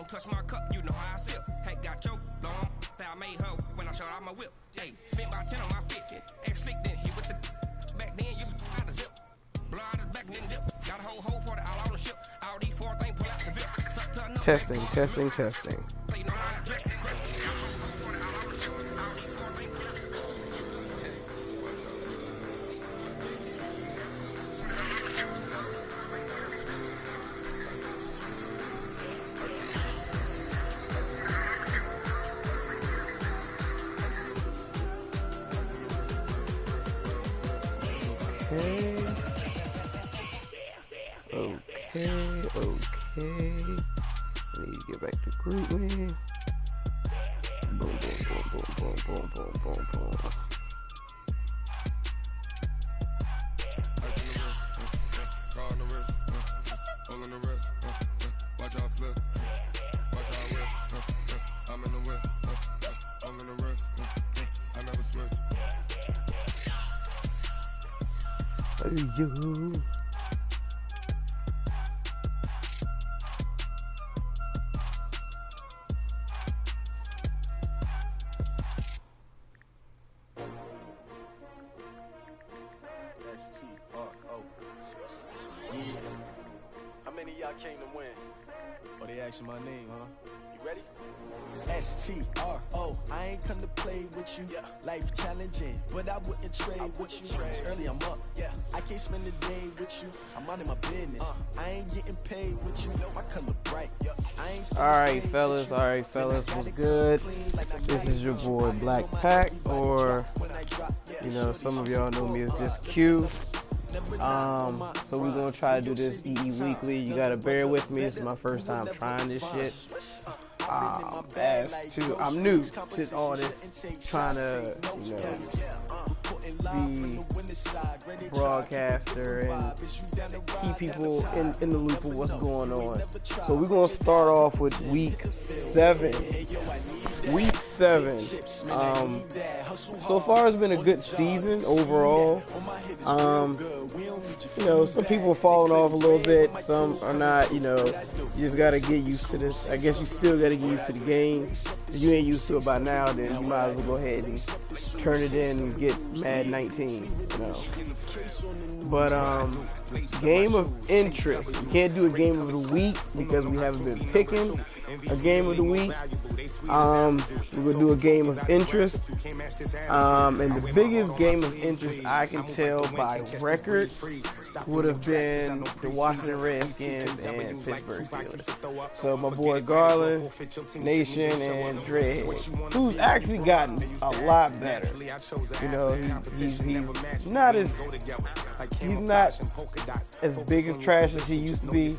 touch my cup, you know how I sip. Hey, got your long, I made her when I showed out my whip. Hey, spent about 10 on my fit. Ex slick, then hit with the back then, used to out the zip. Blow out his back, then dip. Got a whole party all on the ship. All these four things pull out the VIP. Testing, testing, testing. Okay. I need to get back to GroupMe. Boom, boom. Watch out flip, watch out whip. I'm in the whip, I'm in the wrist. I never switch. You. How many of y'all came to win? Oh, they asking my name, huh? You ready? STRO, I ain't come to play with you. Yeah. Life challenging, but I wouldn't trade with you. It's early, I'm up. Yeah. I can't spend the day with you. I'm minding my business. I ain't getting paid with you. My color bright. I ain't Alright, fellas, what's good? This is your boy Black Pack, or you know, some of y'all know me as just Q. So we're gonna try to do this EE weekly. You gotta bear with me. This is my first time trying this shit. I'm new to all this, trying to, you know, be broadcaster and keep people in the loop of what's going on. So we're gonna start off with week 7. Week 7. So far it's been a good season overall. You know, some people are falling off a little bit, some are not. You know, you just gotta get used to this. I guess you still gotta get used to the game. If you ain't used to it by now, then you might as well go ahead and turn it in and get Mad 19. You know. But game of interest. We can't do a game of the week because we haven't been picking a game of the week. We're gonna do a game of interest. And the biggest game of interest I can tell by record would have been the Washington Redskins and Pittsburgh Steelers. So my boy Garland, Nation, and Dread, who's actually gotten a lot better. You know, he's not as big as trash as he used to be,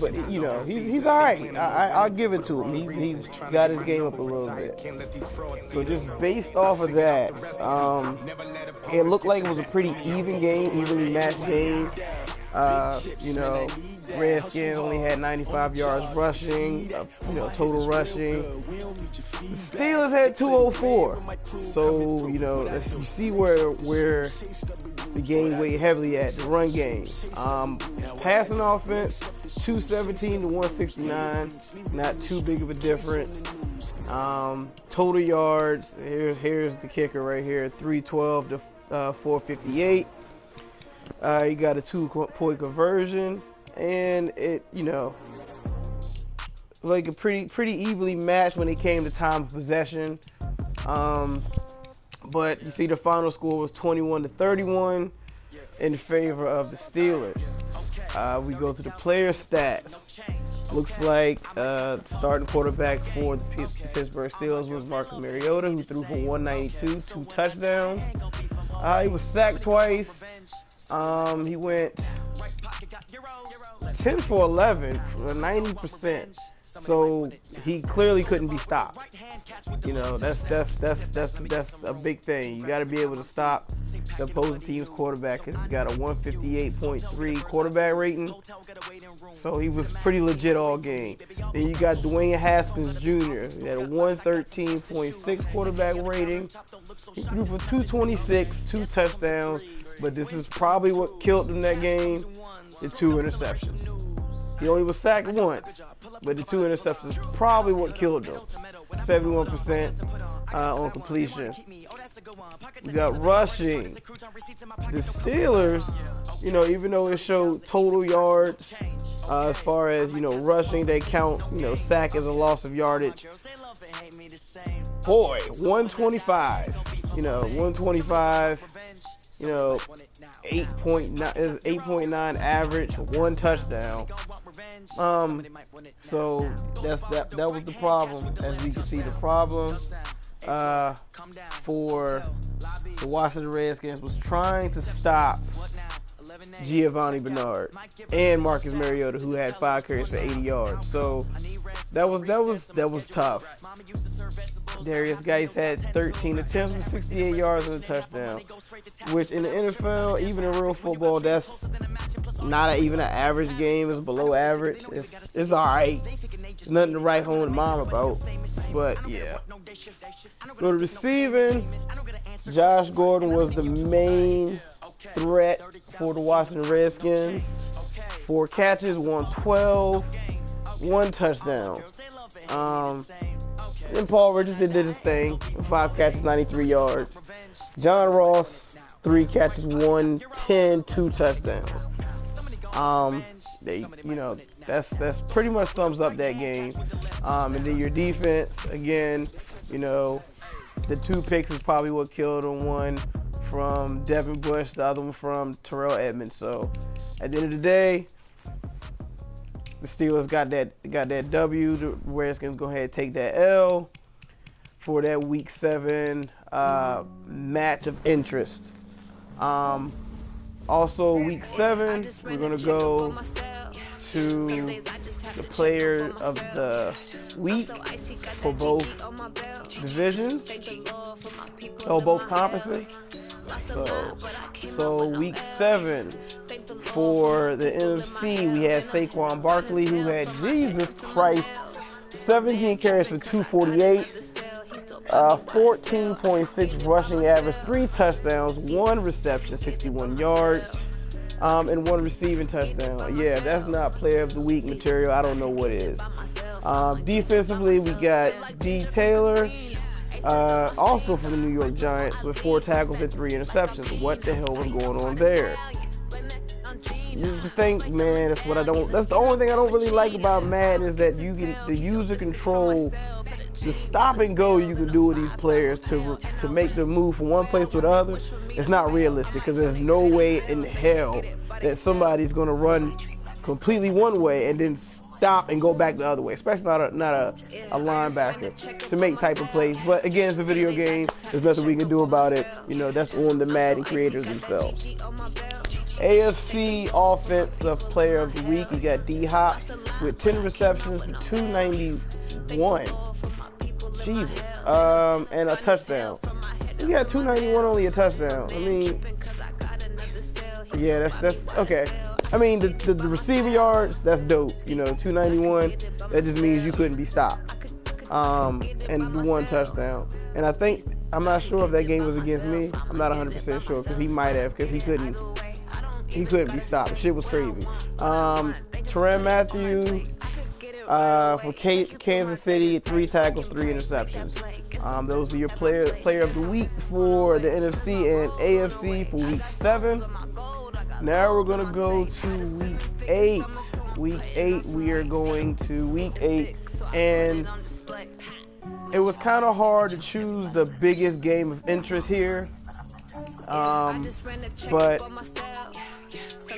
but you know, he's all right. I'll give it to him. He's got his game up a little bit. So just based off of that, it looked like it was a pretty even game, evenly matched game. You know, Redskins only had 95 yards rushing, you know, total rushing. The Steelers had 204. So, you know, you see where the game weighed heavily at, the run game. Passing offense, 217 to 169, not too big of a difference. Total yards, here's the kicker right here, 312 to 458. You got a 2-point conversion, and it, you know, like a pretty evenly matched when it came to time of possession. But you see the final score was 21 to 31 in favor of the Steelers. We go to the player stats. Looks like starting quarterback for the Pittsburgh Steelers was Marcus Mariota, who threw for 192, 2 touchdowns. He was sacked twice. He went 10 for 11 for 90%. So he clearly couldn't be stopped. You know, that's a big thing. You got to be able to stop the opposing team's quarterback, because he's got a 158.3 quarterback rating. So he was pretty legit all game. Then you got Dwayne Haskins Jr. He had a 113.6 quarterback rating. He threw for 226, 2 touchdowns. But this is probably what killed him that game: the 2 interceptions. He only was sacked once, but the 2 interceptions probably what killed him. 71% on completion. We got rushing. The Steelers, you know, even though it showed total yards, as far as, you know, rushing, they count, you know, sack as a loss of yardage. Boy, 125. You know, 125. You know, 8.9 average, 1 touchdown. So that was the problem. As you can see, the problem for the Washington Redskins was trying to stop Giovanni Bernard and Marcus Mariota, who had 5 carries for 80 yards. So that was tough. Darius Geis had 13 attempts for 68 yards and a touchdown, which in the NFL, even in real football, that's not even an average game. It's below average. It's all right. It's nothing to write home to mom about. But yeah. Go to receiving. Josh Gordon was the main threat for the Washington Redskins. 4 catches, 112, 1 touchdown. And Paul Richards did his thing. 5 catches, 93 yards. John Ross, 3 catches, 110, 2 touchdowns. You know, that's pretty much sums up that game. And then your defense, again, you know, the 2 picks is probably what killed them. One from Devin Bush, the other one from Terrell Edmonds. So at the end of the day, the Steelers got that W. The Redskins go ahead and take that L for that Week 7 match of interest. Also, Week 7, we're going to go to the player of the week for both divisions, or both conferences. So Week 7 for the NFC, we had Saquon Barkley, who had, Jesus Christ, 17 carries for 248, 14.6 rushing average, 3 touchdowns, 1 reception, 61 yards, and 1 receiving touchdown. Yeah, that's not player of the week material. I don't know what is. Defensively, we got D. Taylor, also from the New York Giants, with 4 tackles and 3 interceptions. What the hell was going on there? You just think, man, that's the only thing I don't really like about Madden, is that the user control, the stop and go you can do with these players to make them move from one place to the other. It's not realistic, because there's no way in hell that somebody's going to run completely one way and then stop and go back the other way, especially not a linebacker, to make type of plays. But again, it's a video game. There's nothing we can do about it. You know, that's on the Madden creators themselves. AFC Offensive Player of the Week, you got D-Hop with 10 receptions for 291. Jesus. And a touchdown. You got 291, only a touchdown. I mean, yeah, that's okay. I mean, the receiving yards, that's dope. You know, 291, that just means you couldn't be stopped. And 1 touchdown. And I'm not sure if that game was against me. I'm not 100% sure, because he might have, because he couldn't be stopped. Shit was crazy. Tyrann Mathieu for Kansas City, 3 tackles, 3 interceptions. Those are your player of the week for the NFC and AFC for Week 7. Now we're going to go to Week 8. Week 8, we are going to Week 8. And it was kind of hard to choose the biggest game of interest here. But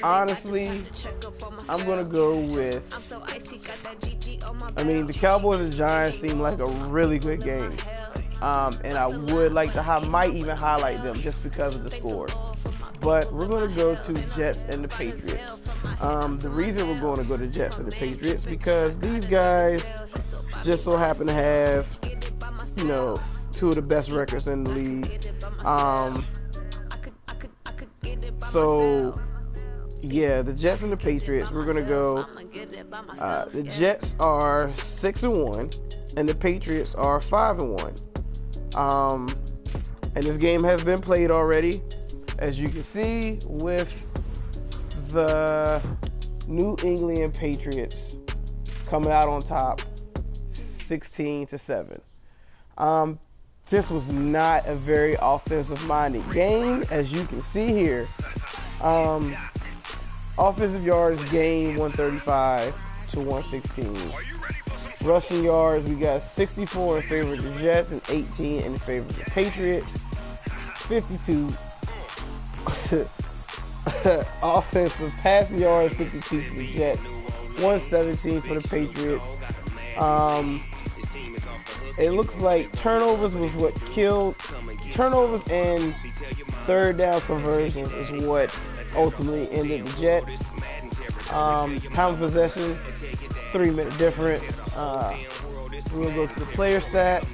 honestly, I'm going to go with, the Cowboys and Giants seem like a really good game. And I would like to might even highlight them just because of the score. But we're going to go to Jets and the Patriots. The reason we're going to go to Jets and the Patriots, because these guys just so happen to have, 2 of the best records in the league. So yeah, the Jets and the Patriots, we're going to go, the Jets are 6-1 and the Patriots are 5-1. And this game has been played already, as you can see with the New England Patriots coming out on top, 16-7. This was not a very offensive-minded game, as you can see here. Offensive yards gained 135 to 116. Rushing yards, we got 64 in favor of the Jets and 18 in favor of the Patriots. 52 offensive passing yards, 52 for the Jets, 117 for the Patriots. It looks like turnovers was what killed. Turnovers and third down conversions is what ultimately ended the Jets. Time of possession, 3-minute difference. We're gonna go to the player stats.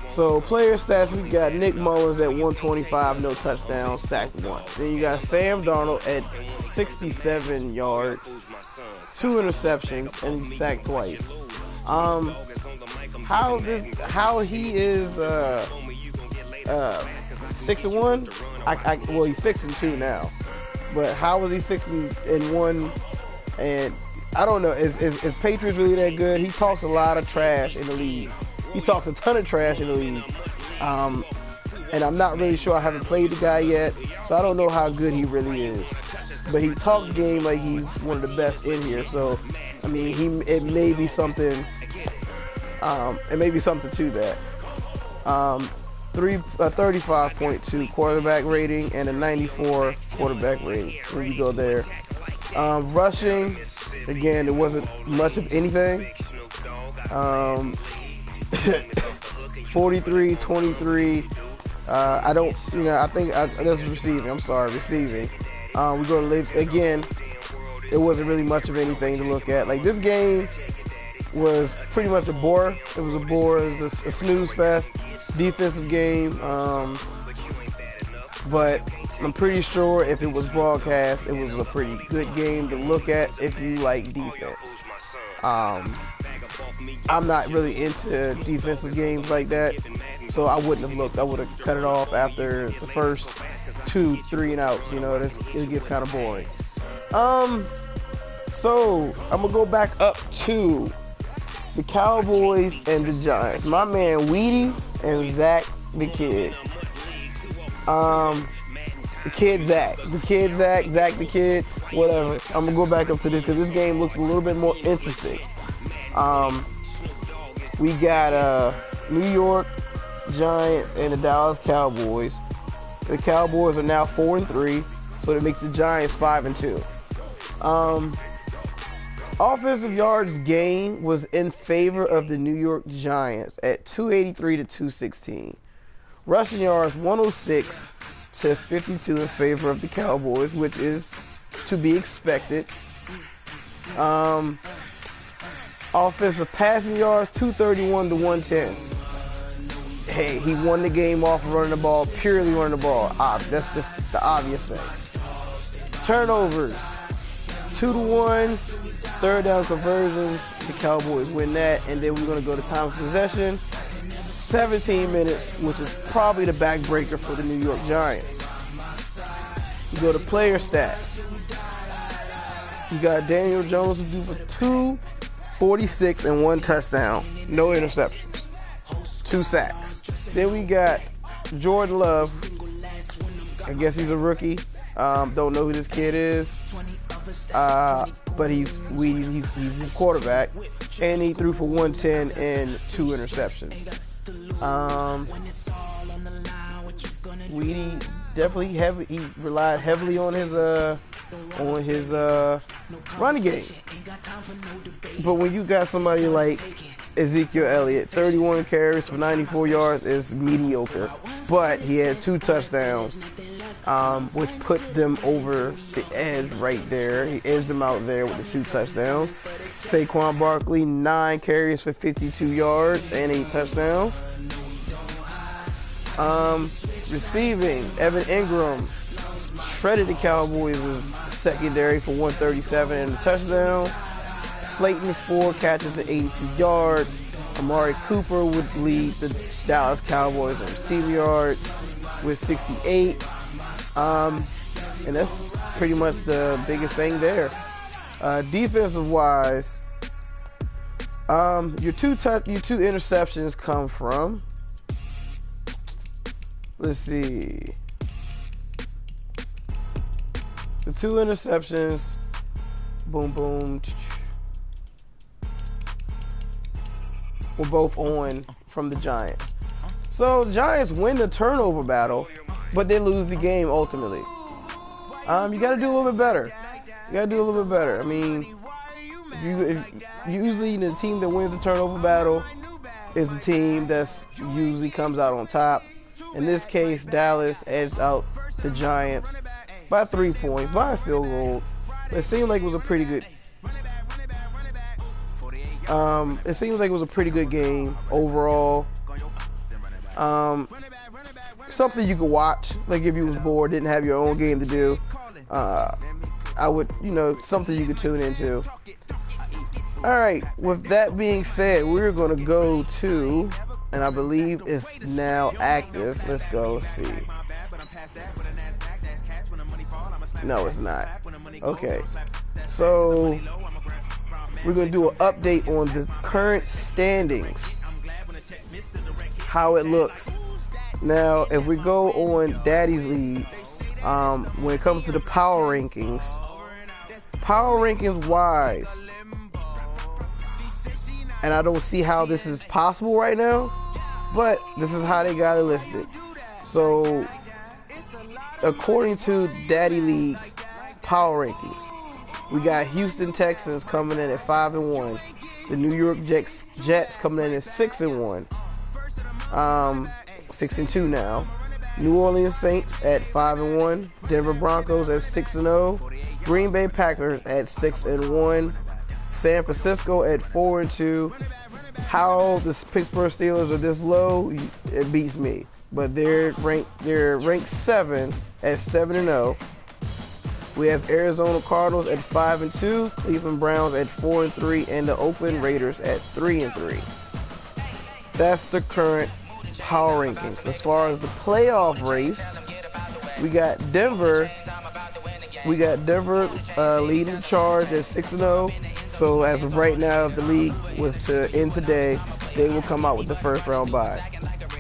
So player stats, we got Nick Mullins at 125, no touchdowns, sacked once. Then you got Sam Darnold at 67 yards, 2 interceptions, and he sacked twice. How he is 6-1? Well, he's 6-2 now, but how was he 6-1? And I don't know. Is Patriots really that good? He talks a lot of trash in the league. He talks a ton of trash in the league. And I'm not really sure. I haven't played the guy yet, so I don't know how good he really is. But he talks game like he's one of the best in here. So, I mean, it may be something. It may be something to that. 35.2 quarterback rating and a 94 quarterback rating when you go there. Rushing, again, there wasn't much of anything. 43-23. I think that's receiving. I'm sorry, receiving. We go to live again. It wasn't really much of anything to look at. Like, this game was pretty much a bore. It was a bore. It was a snooze fest. Defensive game. But I'm pretty sure if it was broadcast, it was a pretty good game to look at if you like defense. I'm not really into defensive games like that, so I wouldn't have looked. I would have cut it off after the first 2-3 and outs. You know, it gets kind of boring. So I'm gonna go back up to the Cowboys and the Giants. My man Weedy and Zach the Kid. The kid Zach, Zach the Kid, whatever. I'm gonna go back up to this because this game looks a little bit more interesting. We got New York Giants and the Dallas Cowboys. The Cowboys are now 4-3, so that makes the Giants 5-2. Offensive yards gain was in favor of the New York Giants at 283 to 216. Rushing yards 106 to 52 in favor of the Cowboys, which is to be expected. Offensive passing yards 231 to 110. Hey, he won the game off of running the ball, purely running the ball. That's the obvious thing. Turnovers 2-1. Third down conversions, the Cowboys win that, and then we're going to go to time of possession. 17 minutes, which is probably the backbreaker for the New York Giants. You go to player stats. You got Daniel Jones to do for 246 and 1 touchdown, no interceptions, 2 sacks. Then we got Jordan Love. I guess he's a rookie. Don't know who this kid is. But he's his quarterback, and he threw for 110 and 2 interceptions. Weedy definitely he relied heavily on his running game. But when you got somebody like Ezekiel Elliott, 31 carries for 94 yards is mediocre, but he had 2 touchdowns. Which put them over the edge right there. He edged them out there with the 2 touchdowns. Saquon Barkley, 9 carries for 52 yards and a touchdown. Receiving, Evan Ingram shredded the Cowboys' secondary for 137 and a touchdown. Slayton, 4 catches and 82 yards. Amari Cooper would lead the Dallas Cowboys in receiving yards with 68. And that's pretty much the biggest thing there. Defensive wise, your two interceptions come from, let's see, the 2 interceptions, boom boom, were both on from the Giants. So the Giants win the turnover battle, but they lose the game ultimately. You got to do a little bit better. I mean, usually the team that wins the turnover battle is the team that's usually comes out on top. In this case, Dallas edged out the Giants by 3 points, by a field goal. It seemed like it was a pretty good. It seems like it was a pretty good game overall. Something you could watch, like if you was bored, didn't have your own game to do. I would, something you could tune into. Alright, with that being said, we're going to go to, and I believe it's now active. Let's go, let's see. No, it's not. Okay, so we're going to do an update on the current standings, how it looks. Now, if we go on Daddy's League, when it comes to the power rankings wise, and I don't see how this is possible right now, but this is how they got it listed. So, according to Daddy League's power rankings, we got Houston Texans coming in at 5-1, the New York Jets coming in at 6-1, 6-2 now. New Orleans Saints at 5-1, Denver Broncos at 6-0, Green Bay Packers at 6-1, San Francisco at 4-2. How the Pittsburgh Steelers are this low, it beats me. But they're ranked 7 at 7-0. We have Arizona Cardinals at 5-2, Cleveland Browns at 4-3, and the Oakland Raiders at 3-3. That's the current power rankings. As far as the playoff race, we got Denver leading the charge at 6-0. So as of right now, if the league was to end today, they will come out with the first round bye.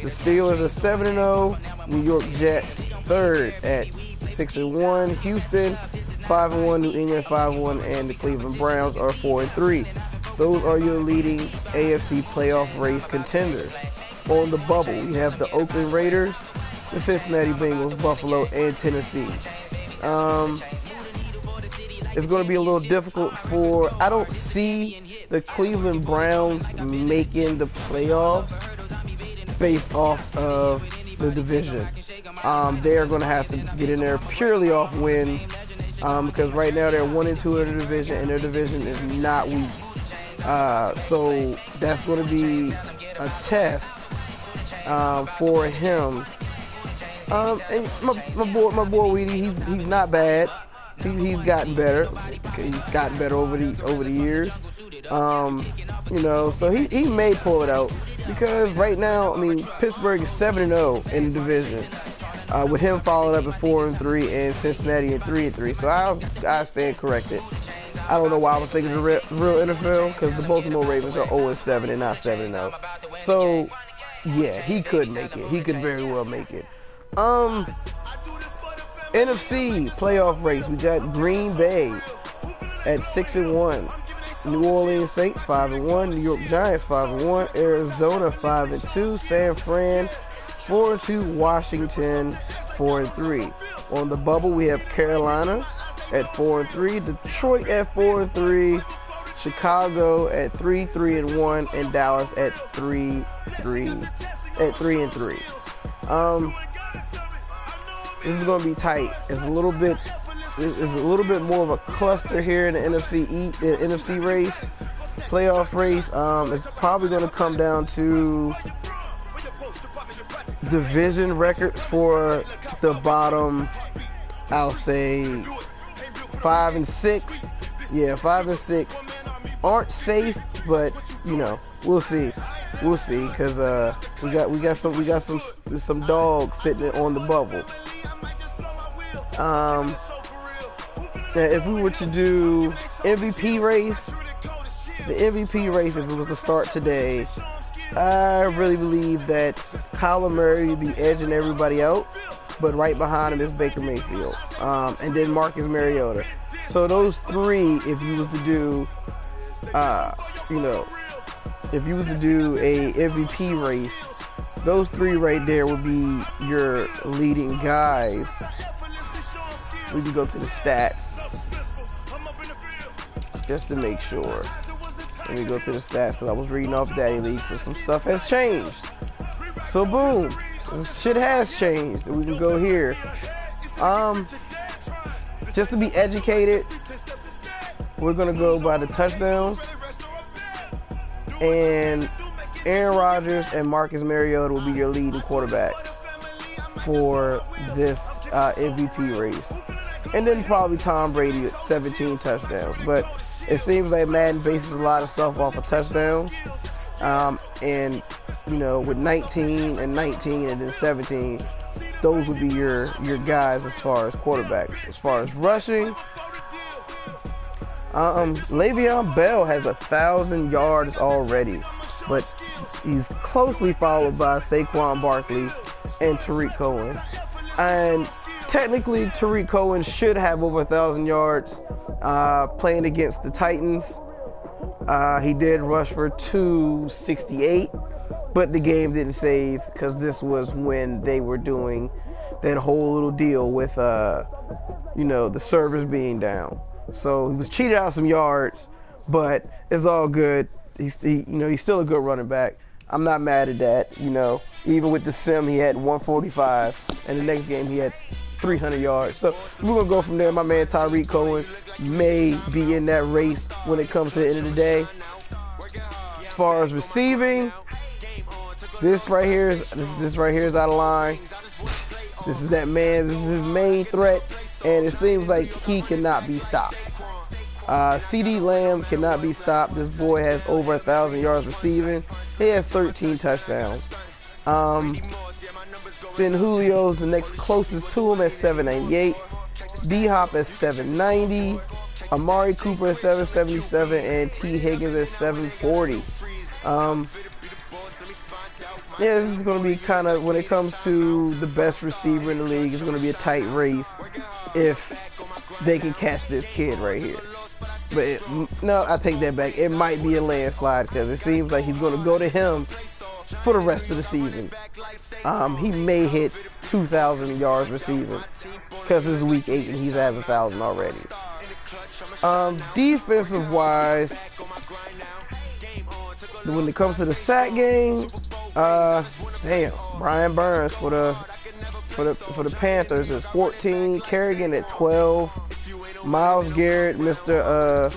The Steelers are 7-0, New York Jets third at 6-1, Houston 5-1, New England 5-1, and the Cleveland Browns are 4-3. Those are your leading AFC playoff race contenders. On the bubble, we have the Oakland Raiders, the Cincinnati Bengals, Buffalo, and Tennessee. It's going to be a little difficult I don't see the Cleveland Browns making the playoffs based off of the division. They are going to have to get in there purely off wins, because right now they're 1-2 in the division, and their division is not weak. So that's going to be a test for him. And my boy Weedy, he's not bad. He's gotten better. He's gotten better over the years. So he may pull it out, because right now, I mean, Pittsburgh is 7-0 in the division, with him following up at 4-3 and Cincinnati at 3-3. So I stand corrected. I don't know why I was thinking the real NFL, because the Baltimore Ravens are 0-7 and not 7-0. So yeah, he could make it. He could very well make it. NFC playoff race, we got Green Bay at 6-1, New Orleans Saints 5-1, New York Giants 5-1, Arizona 5-2, San Fran 4-2, Washington 4-3. On the bubble, we have Carolina at 4-3, Detroit at 4-3, Chicago at 3-1, and Dallas at 3-3. This is going to be tight. It's a little bit more of a cluster here in the NFC race, playoff race. It's probably going to come down to division records for the bottom. I'll say 5 and 6. Yeah, 5 and 6 aren't safe, but we'll see. We'll see, because we got some dogs sitting on the bubble. If we were to do MVP race, the MVP race, if it was to start today, I really believe that Kyler Murray would be edging everybody out, but right behind him is Baker Mayfield, and then Marcus Mariota. So those three, if you was to do, if you was to do a MVP race, those three right there would be your leading guys. We can go to the stats just to make sure. Let me go to the stats because I was reading off Daddy League, so some stuff has changed. So boom, shit has changed. We can go here. Just to be educated, we're gonna go by the touchdowns, and Aaron Rodgers and Marcus Mariota will be your leading quarterbacks for this MVP race, and then probably Tom Brady at 17 touchdowns. But it seems like Madden bases a lot of stuff off of touchdowns, and with 19 and 19 and then 17, those would be your guys as far as quarterbacks. As far as rushing, Le'Veon Bell has 1,000 yards already, but he's closely followed by Saquon Barkley and Tariq Cohen. And technically, Tariq Cohen should have over 1,000 yards playing against the Titans. He did rush for 268, but the game didn't save because this was when they were doing that whole little deal with, the servers being down. So he was cheated out some yards, but it's all good. He's still a good running back. I'm not mad at that. Even with the sim, he had 145, and the next game he had 300 yards. So we're gonna go from there. My man Tariq Cohen may be in that race when it comes to the end of the day. As far as receiving, this right here is out of line. This is that man. This is his main threat, and it seems like he cannot be stopped. CD Lamb cannot be stopped. This boy has over 1,000 yards receiving. He has 13 touchdowns. Then Julio's the next closest to him at 798. D-Hop at 790. Amari Cooper at 777, and T. Higgins at 740. This is going to be kind of, when it comes to the best receiver in the league, it's going to be a tight race if they can catch this kid right here. But no, I take that back. It might be a landslide because it seems like he's going to go to him for the rest of the season. He may hit 2,000 yards receiving because it's week 8 and he's at 1,000 already. Defensive wise, when it comes to the sack game, Brian Burns for the Panthers is 14, Kerrigan at 12, Myles Garrett, Mr.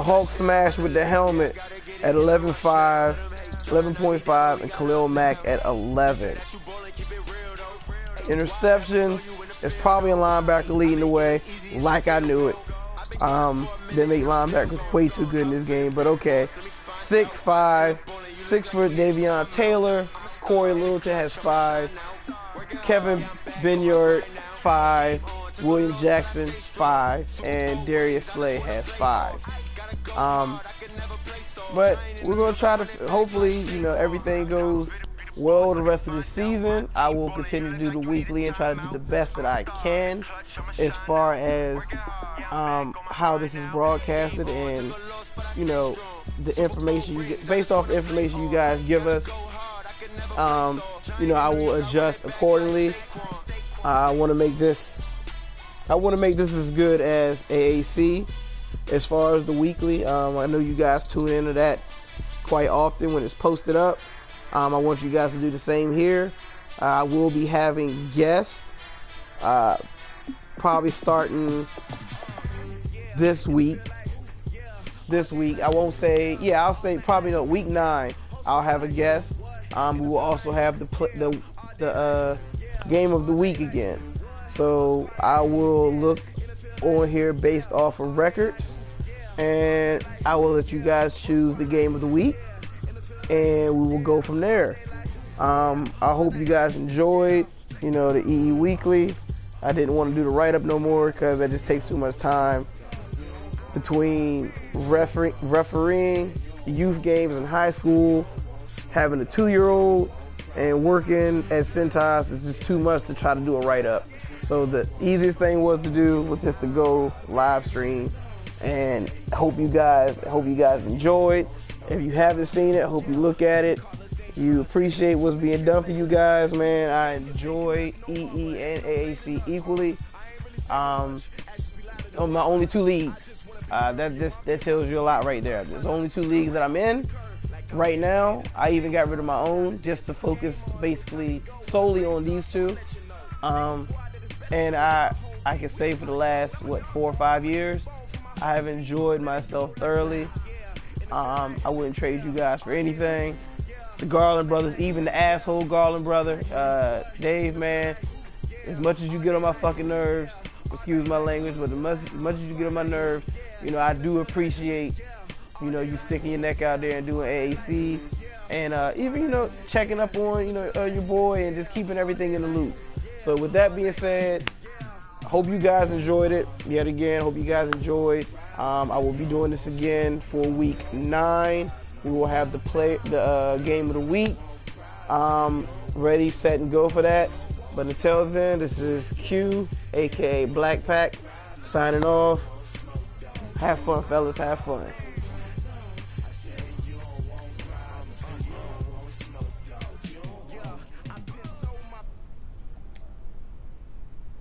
Hulk Smash with the helmet at 11.5, and Khalil Mack at 11. Interceptions is probably a linebacker leading the way, like I knew it. They make linebackers way too good in this game, but okay. 6'5", 6-foot Davion Taylor. Corey Littleton has 5. Kevin Byard 5. William Jackson 5, and Darius Slay has 5. But we're gonna try to, hopefully, everything goes well the rest of the season. I will continue to do the weekly and try to do the best that I can as far as how this is broadcasted, and the information you get based off the information you guys give us. I will adjust accordingly. I want to make this as good as AAC as far as the weekly. I know you guys tune into that quite often when it's posted up. I want you guys to do the same here. I will be having guests probably starting this week. I won't say, I'll say probably week 9 I'll have a guest. We will also have the game of the week again. So I will look on here based off of records, and I will let you guys choose the game of the week, and we will go from there. I hope you guys enjoyed, the EE Weekly. I didn't want to do the write-up no more because that just takes too much time between refereeing youth games in high school, having a 2-year-old, and working at Cintas. It's just too much to try to do a write-up. So the easiest thing was just to go live stream, and hope you guys enjoyed. If you haven't seen it, hope you look at it. You appreciate what's being done for you guys, man. I enjoy EE and AAC equally. On my only 2 leagues. That tells you a lot right there. There's only 2 leagues that I'm in right now. I even got rid of my own just to focus basically solely on these 2. And I can say for the last 4 or 5 years, I have enjoyed myself thoroughly. I wouldn't trade you guys for anything. The Garland brothers, even the asshole Garland brother, Dave, man, as much as you get on my fucking nerves, excuse my language, but as much as you get on my nerves, you know, I do appreciate, you know, you sticking your neck out there and doing AAC, and even, you know, checking up on, you know, your boy and just keeping everything in the loop. So with that being said, hope you guys enjoyed it. Yet again, hope you guys enjoyed. I will be doing this again for week 9. We will have the game of the week ready, set, and go for that. But until then, this is Q, aka Black Pack, signing off. Have fun, fellas. Have fun.